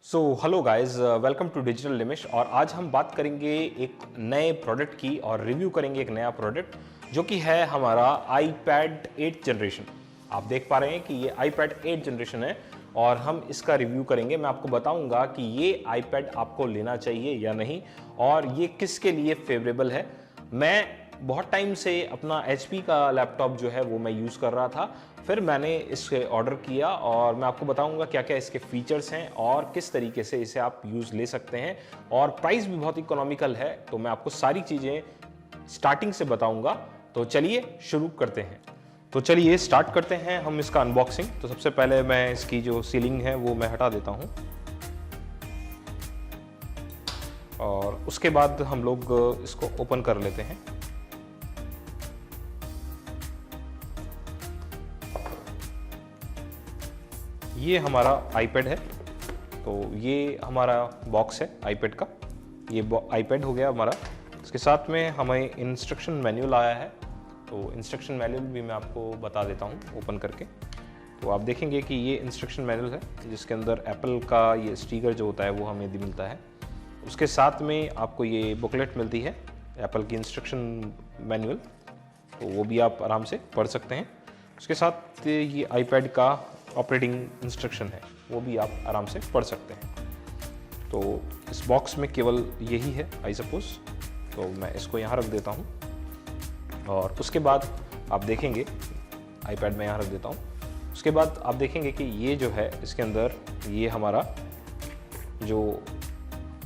Hello guys, welcome to digital Nimish. और आज हम बात करेंगे एक नए प्रोडक्ट की और रिव्यू करेंगे एक नया प्रोडक्ट जो कि है हमारा iPad 8 जनरेशन। आप देख पा रहे हैं कि ये iPad 8 जनरेशन है और हम इसका रिव्यू करेंगे। मैं आपको बताऊंगा कि ये iPad आपको लेना चाहिए या नहीं और ये किसके लिए फेवरेबल है। मैं बहुत टाइम से अपना HP का लैपटॉप जो है वो मैं यूज़ कर रहा था, फिर मैंने इसे ऑर्डर किया और मैं आपको बताऊंगा क्या क्या इसके फीचर्स हैं और किस तरीके से इसे आप यूज़ ले सकते हैं। और प्राइस भी बहुत इकोनॉमिकल है, तो मैं आपको सारी चीज़ें स्टार्टिंग से बताऊंगा। तो चलिए शुरू करते हैं। तो चलिए स्टार्ट करते हैं हम इसका अनबॉक्सिंग। तो सबसे पहले मैं इसकी जो सीलिंग है वो मैं हटा देता हूँ और उसके बाद हम लोग इसको ओपन कर लेते हैं। ये हमारा iPad है, तो ये हमारा बॉक्स है iPad का। ये iPad हो गया हमारा। इसके साथ में हमें इंस्ट्रक्शन मैनुअल आया है, तो इंस्ट्रक्शन मैनुअल भी मैं आपको बता देता हूँ ओपन करके। तो आप देखेंगे कि ये इंस्ट्रक्शन मैनुअल है जिसके अंदर एप्पल का ये स्टिकर जो होता है वो हमें मिलता है। उसके साथ में आपको ये बुकलेट मिलती है एप्पल की इंस्ट्रक्शन मैनुअल, तो वो भी आप आराम से पढ़ सकते हैं। उसके साथ ये iPad का ऑपरेटिंग इंस्ट्रक्शन है, वो भी आप आराम से पढ़ सकते हैं। तो इस बॉक्स में केवल यही है आई सपोज, तो मैं इसको यहाँ रख देता हूँ। और उसके बाद आप देखेंगे iPad में यहाँ रख देता हूँ। उसके बाद आप देखेंगे कि ये जो है इसके अंदर ये हमारा जो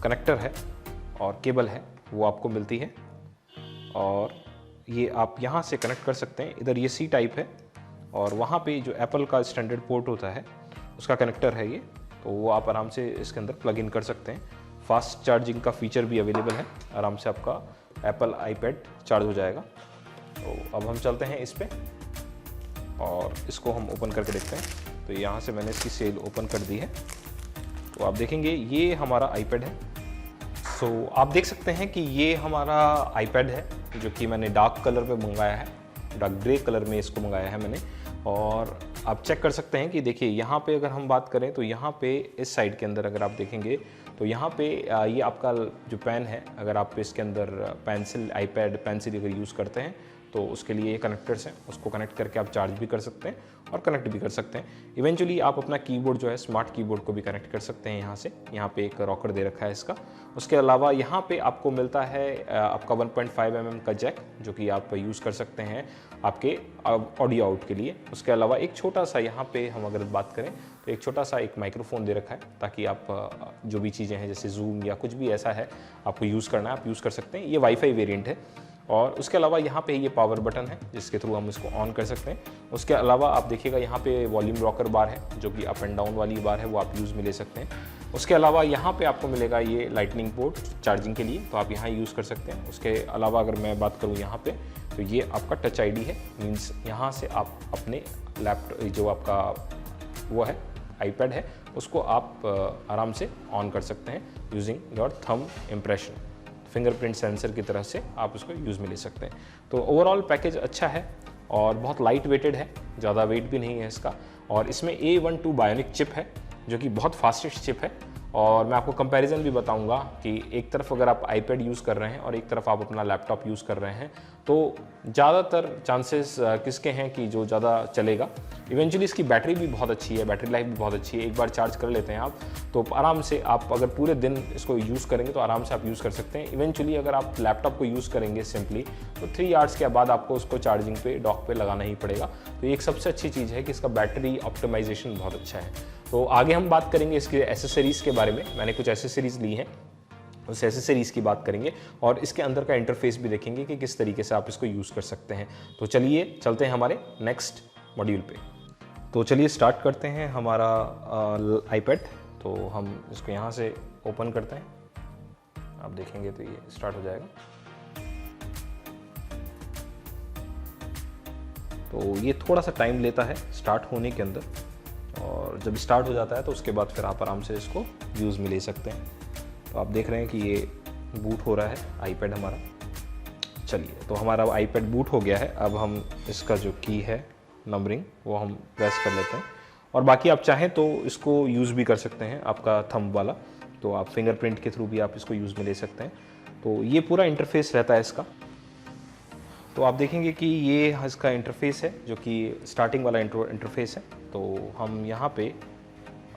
कनेक्टर है और केबल है वो आपको मिलती है और ये आप यहाँ से कनेक्ट कर सकते हैं। इधर ये C टाइप है और वहाँ पे जो एप्पल का स्टैंडर्ड पोर्ट होता है उसका कनेक्टर है ये, तो वो आप आराम से इसके अंदर प्लग इन कर सकते हैं। फास्ट चार्जिंग का फीचर भी अवेलेबल है, आराम से आपका एप्पल iPad चार्ज हो जाएगा। तो अब हम चलते हैं इस पे और इसको हम ओपन करके देखते हैं। तो यहाँ से मैंने इसकी सेल ओपन कर दी है, तो आप देखेंगे ये हमारा iPad है। सो आप देख सकते हैं कि ये हमारा iPad है जो कि मैंने डार्क कलर में मंगाया है, डार्क ग्रे कलर में इसको मंगाया है मैंने। और आप चेक कर सकते हैं कि देखिए यहाँ पे अगर हम बात करें तो यहाँ पे इस साइड के अंदर अगर आप देखेंगे तो यहाँ पे ये आपका जो पेन है, अगर आप इसके अंदर पेंसिल iPad पेंसिल अगर यूज़ करते हैं तो उसके लिए ये कनेक्टर्स हैं, उसको कनेक्ट करके आप चार्ज भी कर सकते हैं और कनेक्ट भी कर सकते हैं। इवेंचुअली आप अपना कीबोर्ड जो है स्मार्ट कीबोर्ड को भी कनेक्ट कर सकते हैं यहाँ से। यहाँ पे एक रॉकर दे रखा है इसका। उसके अलावा यहाँ पे आपको मिलता है आपका 1.5 mm का जैक, जो कि आप यूज़ कर सकते हैं आपके ऑडियो आउट के लिए। उसके अलावा एक छोटा सा यहाँ पे हम अगर बात करें तो एक छोटा सा एक माइक्रोफोन दे रखा है, ताकि आप जो भी चीज़ें हैं जैसे जूम या कुछ भी ऐसा है आपको यूज़ करना है आप यूज़ कर सकते हैं। ये वाईफाई वेरिएंट है। और उसके अलावा यहाँ पे ये पावर बटन है जिसके थ्रू हम इसको ऑन कर सकते हैं। उसके अलावा आप देखिएगा यहाँ पे वॉल्यूम रॉकर बार है, जो कि अप एंड डाउन वाली बार है, वो आप यूज़ में ले सकते हैं। उसके अलावा यहाँ पे आपको मिलेगा ये लाइटनिंग पोर्ट चार्जिंग के लिए, तो आप यहाँ यूज़ कर सकते हैं। उसके अलावा अगर मैं बात करूँ यहाँ पे तो ये आपका टच ID है, मीन्स यहाँ से आप अपने लैपटॉप जो आपका वो है iPad है उसको आप आराम से ऑन कर सकते हैं using your thumb impression. Fingerprint sensor की तरह से आप उसको यूज़ में ले सकते हैं। तो ओवरऑल पैकेज अच्छा है और बहुत लाइट वेटेड है, ज़्यादा वेट भी नहीं है इसका। और इसमें A12 बायोनिक चिप है जो कि बहुत फास्टेस्ट चिप है। और मैं आपको कंपैरिजन भी बताऊंगा कि एक तरफ अगर आप iPad यूज़ कर रहे हैं और एक तरफ आप अपना लैपटॉप यूज़ कर रहे हैं तो ज़्यादातर चांसेस किसके हैं कि जो ज़्यादा चलेगा। इवेंचुअली इसकी बैटरी भी बहुत अच्छी है, बैटरी लाइफ भी बहुत अच्छी है। एक बार चार्ज कर लेते हैं आप तो आराम से आप अगर पूरे दिन इसको यूज़ करेंगे तो आराम से आप यूज़ कर सकते हैं। इवेंचुअली अगर आप लैपटॉप को यूज़ करेंगे सिंपली तो 3 आवर्स के बाद आपको उसको चार्जिंग पे डॉक पे लगाना ही पड़ेगा। तो एक सबसे अच्छी चीज़ है कि इसका बैटरी ऑप्टिमाइजेशन बहुत अच्छा है। तो आगे हम बात करेंगे इसके एसेसरीज़ के बारे में। मैंने कुछ एसेसरीज़ ली हैं, उस एसेसरीज़ की बात करेंगे और इसके अंदर का इंटरफेस भी देखेंगे कि किस तरीके से आप इसको यूज़ कर सकते हैं। तो चलिए चलते हैं हमारे नेक्स्ट मॉड्यूल पे। तो चलिए स्टार्ट करते हैं हमारा iPad। तो हम इसको यहाँ से ओपन करते हैं, आप देखेंगे तो ये स्टार्ट हो जाएगा। तो ये थोड़ा सा टाइम लेता है स्टार्ट होने के अंदर, और जब स्टार्ट हो जाता है तो उसके बाद फिर आप आराम से इसको यूज़ में ले सकते हैं। तो आप देख रहे हैं कि ये बूट हो रहा है iPad हमारा। चलिए, तो हमारा iPad बूट हो गया है। अब हम इसका जो की है नंबरिंग वो हम प्रेस कर लेते हैं और बाकी आप चाहें तो इसको यूज़ भी कर सकते हैं, आपका थंब वाला, तो आप फिंगरप्रिंट के थ्रू भी आप इसको यूज़ में ले सकते हैं। तो ये पूरा इंटरफेस रहता है इसका। तो आप देखेंगे कि ये इसका इंटरफेस है जो कि स्टार्टिंग वाला इंटरफेस है। तो हम यहाँ पे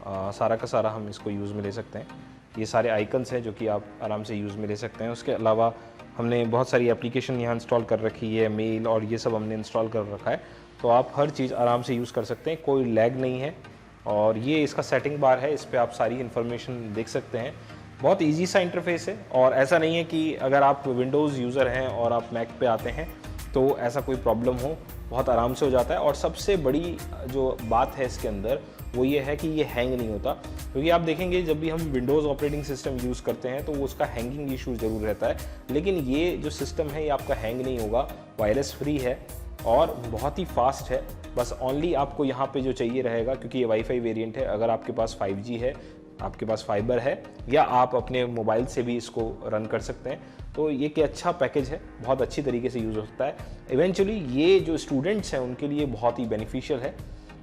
सारा का सारा हम इसको यूज़ में ले सकते हैं। ये सारे आइकन्स हैं जो कि आप आराम से यूज़ में ले सकते हैं। उसके अलावा हमने बहुत सारी एप्लीकेशन यहाँ इंस्टॉल कर रखी है, मेल और ये सब हमने इंस्टॉल कर रखा है। तो आप हर चीज़ आराम से यूज़ कर सकते हैं, कोई लैग नहीं है। और ये इसका सेटिंग बार है, इस पर आप सारी इन्फॉर्मेशन देख सकते हैं। बहुत ईजी सा इंटरफेस है और ऐसा नहीं है कि अगर आप विंडोज़ यूज़र हैं और आप मैक पे आते हैं तो ऐसा कोई प्रॉब्लम हो, बहुत आराम से हो जाता है। और सबसे बड़ी जो बात है इसके अंदर वो ये है कि ये हैंग नहीं होता, क्योंकि आप देखेंगे जब भी हम विंडोज़ ऑपरेटिंग सिस्टम यूज़ करते हैं तो उसका हैंगिंग इशू ज़रूर रहता है, लेकिन ये जो सिस्टम है ये आपका हैंग नहीं होगा, वायरस फ्री है और बहुत ही फास्ट है। बस ओनली आपको यहाँ पे जो चाहिए रहेगा, क्योंकि ये वाईफाई वेरिएंट है, अगर आपके पास 5G है, आपके पास फाइबर है, या आप अपने मोबाइल से भी इसको रन कर सकते हैं, तो ये कि अच्छा पैकेज है, बहुत अच्छी तरीके से यूज़ होता है। इवेंचुअली ये जो स्टूडेंट्स हैं उनके लिए बहुत ही बेनिफिशियल है।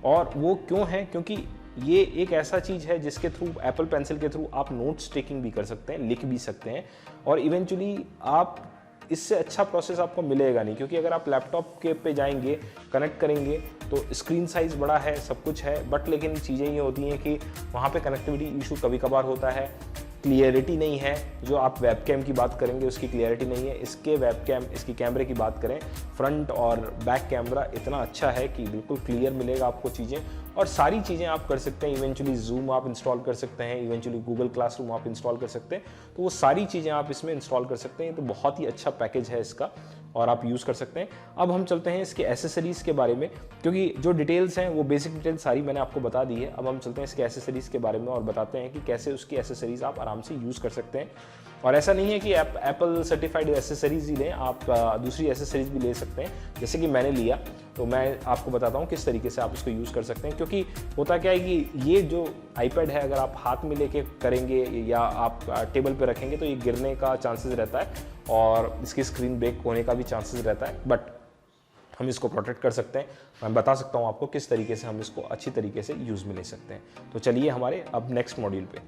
और वो क्यों है? क्योंकि ये एक ऐसा चीज़ है जिसके थ्रू, एप्पल पेंसिल के थ्रू आप नोट्स टेकिंग भी कर सकते हैं, लिख भी सकते हैं, और इवेंचुअली आप इससे अच्छा प्रोसेस आपको मिलेगा नहीं, क्योंकि अगर आप लैपटॉप के पे जाएंगे, कनेक्ट करेंगे तो स्क्रीन साइज़ बड़ा है, सब कुछ है, बट लेकिन चीज़ें ये होती हैं कि वहाँ पे कनेक्टिविटी इशू कभी कभार होता है, क्लियरिटी नहीं है। जो आप वेबकैम की बात करेंगे उसकी क्लियरिटी नहीं है। इसके वेबकैम, इसकी कैमरे की बात करें, फ्रंट और बैक कैमरा इतना अच्छा है कि बिल्कुल क्लियर मिलेगा आपको चीज़ें, और सारी चीज़ें आप कर सकते हैं। इवेंचुअली जूम आप इंस्टॉल कर सकते हैं, इवेंचुअली गूगल क्लासरूम आप इंस्टॉल कर सकते हैं, तो वो सारी चीज़ें आप इसमें इंस्टॉल कर सकते हैं। तो बहुत ही अच्छा पैकेज है इसका और आप यूज़ कर सकते हैं। अब हम चलते हैं इसके एसेसरीज़ के बारे में, क्योंकि जो डिटेल्स हैं वो बेसिक डिटेल्स सारी मैंने आपको बता दी है। अब हम चलते हैं इसके एसेसरीज़ के बारे में और बताते हैं कि कैसे उसकी एसेसरीज़ आप आराम से यूज़ कर सकते हैं। और ऐसा नहीं है कि आप एप्पल सर्टिफाइड एसेसरीज़ ही लें, आप दूसरी एसेसरीज़ भी ले सकते हैं, जैसे कि मैंने लिया। तो मैं आपको बताता हूँ किस तरीके से आप इसको यूज़ कर सकते हैं, क्योंकि होता क्या है कि ये जो आईपैड है अगर आप हाथ में लेके करेंगे या आप टेबल पे रखेंगे तो ये गिरने का चांसेस रहता है और इसकी स्क्रीन ब्रेक होने का भी चांसेस रहता है, बट हम इसको प्रोटेक्ट कर सकते हैं। मैं बता सकता हूँ आपको किस तरीके से हम इसको अच्छी तरीके से यूज़ में ले सकते हैं। तो चलिए हमारे अब नेक्स्ट मॉड्यूल पे।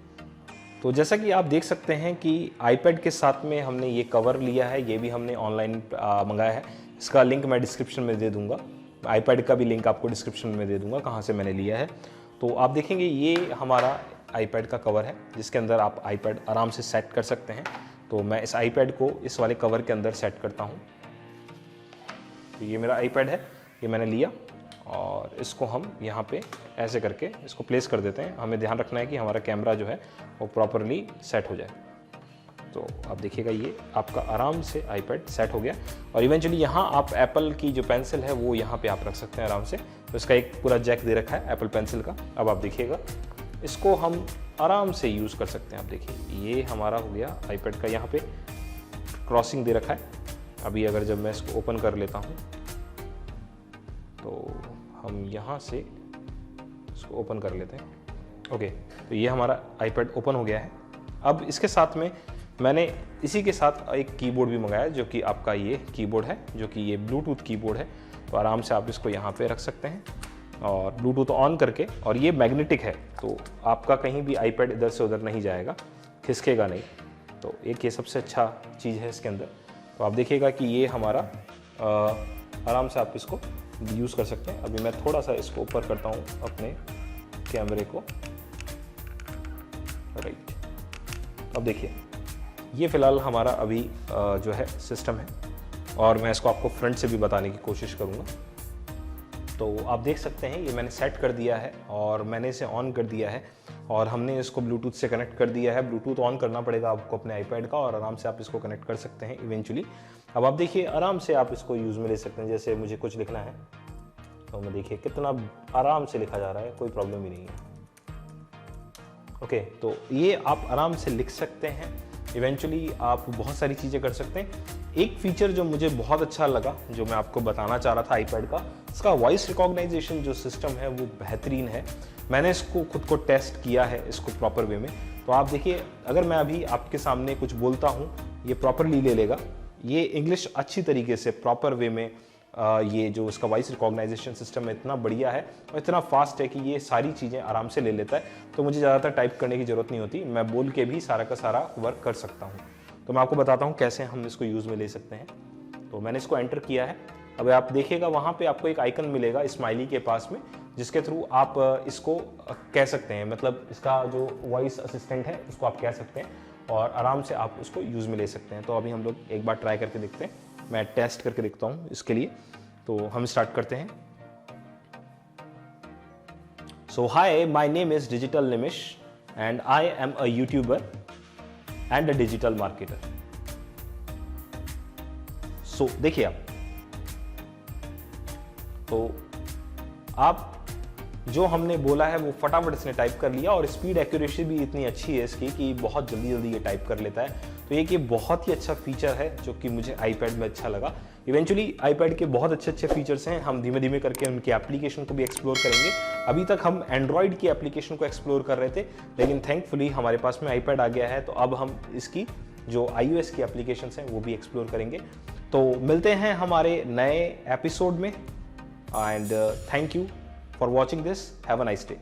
तो जैसा कि आप देख सकते हैं कि आईपैड के साथ में हमने ये कवर लिया है, ये भी हमने ऑनलाइन मंगाया है। इसका लिंक मैं डिस्क्रिप्शन में दे दूंगा, आईपैड का भी लिंक आपको डिस्क्रिप्शन में दे दूंगा कहाँ से मैंने लिया है। तो आप देखेंगे ये हमारा आईपैड का कवर है जिसके अंदर आप आईपैड आराम से सेट कर सकते हैं। तो मैं इस आईपैड को इस वाले कवर के अंदर सेट करता हूँ। तो ये मेरा आईपैड है, ये मैंने लिया और इसको हम यहाँ पे ऐसे करके इसको प्लेस कर देते हैं। हमें ध्यान रखना है कि हमारा कैमरा जो है वो प्रॉपरली सेट हो जाए। तो आप देखिएगा ये आपका आराम से आईपैड सेट हो गया। और इवेंचुअली यहाँ आप एप्पल की जो पेंसिल है वो यहाँ पे आप रख सकते हैं आराम से। तो इसका एक पूरा जैक दे रखा है एप्पल पेंसिल का। अब आप देखिएगा इसको हम आराम से यूज़ कर सकते हैं। आप देखिए ये हमारा हो गया आईपैड का, यहाँ पे क्रॉसिंग दे रखा है। अभी अगर जब मैं इसको ओपन कर लेता हूँ तो हम यहाँ से इसको ओपन कर लेते हैं। ओके, तो ये हमारा आईपैड ओपन हो गया है। अब इसके साथ में मैंने इसी के साथ एक कीबोर्ड भी मंगाया जो कि आपका ये कीबोर्ड है, जो कि ये ब्लूटूथ कीबोर्ड है। तो आराम से आप इसको यहाँ पे रख सकते हैं और ब्लूटूथ ऑन करके, और ये मैग्नेटिक है तो आपका कहीं भी आईपैड इधर से उधर नहीं जाएगा, खिसकेगा नहीं। तो एक ये सबसे अच्छा चीज़ है इसके अंदर। तो आप देखिएगा कि ये हमारा आराम से आप इसको यूज़ कर सकते हैं। अभी मैं थोड़ा सा इसको ऊपर करता हूँ अपने कैमरे को, राइट। अब देखिए ये फ़िलहाल हमारा अभी जो है सिस्टम है, और मैं इसको आपको फ्रंट से भी बताने की कोशिश करूँगा। तो आप देख सकते हैं ये मैंने सेट कर दिया है और मैंने इसे ऑन कर दिया है और हमने इसको ब्लूटूथ से कनेक्ट कर दिया है। ब्लूटूथ ऑन करना पड़ेगा आपको अपने आईपैड का, और आराम से आप इसको कनेक्ट कर सकते हैं इवेंचुअली। अब आप देखिए आराम से आप इसको यूज़ में ले सकते हैं। जैसे मुझे कुछ लिखना है तो मैं देखिए कितना आराम से लिखा जा रहा है, कोई प्रॉब्लम ही नहीं है। ओके, तो ये आप आराम से लिख सकते हैं। इवेंचुअली आप बहुत सारी चीज़ें कर सकते हैं। एक फीचर जो मुझे बहुत अच्छा लगा, जो मैं आपको बताना चाह रहा था आईपैड का, इसका वॉइस रिकॉग्नाइजेशन जो सिस्टम है वो बेहतरीन है। मैंने इसको खुद को टेस्ट किया है इसको प्रॉपर वे में। तो आप देखिए अगर मैं अभी आपके सामने कुछ बोलता हूँ ये प्रॉपरली ले लेगा। ये इंग्लिश अच्छी तरीके से प्रॉपर वे में ये जो इसका वॉइस रिकॉग्नाइजेशन सिस्टम है इतना बढ़िया है और इतना फास्ट है कि ये सारी चीज़ें आराम से ले लेता है। तो मुझे ज़्यादातर टाइप करने की ज़रूरत नहीं होती, मैं बोल के भी सारा का सारा वर्क कर सकता हूँ। तो मैं आपको बताता हूँ कैसे हम इसको यूज़ में ले सकते हैं। तो मैंने इसको एंटर किया है। अब आप देखिएगा वहाँ पे आपको एक आइकन मिलेगा स्माइली के पास में, जिसके थ्रू आप इसको कह सकते हैं, मतलब इसका जो वॉइस असिस्टेंट है उसको आप कह सकते हैं और आराम से आप उसको यूज़ में ले सकते हैं। तो अभी हम लोग एक बार ट्राई करके देखते हैं, मैं टेस्ट करके देखता हूँ इसके लिए। तो हम स्टार्ट करते हैं। So hi, my name is digital Nimish and I am a YouTuber and a digital marketer. So देखिए आप जो हमने बोला है वो फटाफट इसने टाइप कर लिया और स्पीड एक्यूरेसी भी इतनी अच्छी है इसकी कि बहुत जल्दी जल्दी ये टाइप कर लेता है। तो ये बहुत ही अच्छा फीचर है जो कि मुझे आईपैड में अच्छा लगा। इवेंचुअली आईपैड के बहुत अच्छे अच्छे फीचर्स हैं, हम धीमे धीमे करके उनकी एप्लीकेशन को भी एक्सप्लोर करेंगे। अभी तक हम एंड्रॉयड की एप्लीकेशन को एक्सप्लोर कर रहे थे, लेकिन थैंकफुली हमारे पास में आईपैड आ गया है, तो अब हम इसकी जो iOS की एप्लीकेशन हैं वो भी एक्सप्लोर करेंगे। तो मिलते हैं हमारे नए एपिसोड में and thank you for watching this. Have a nice day.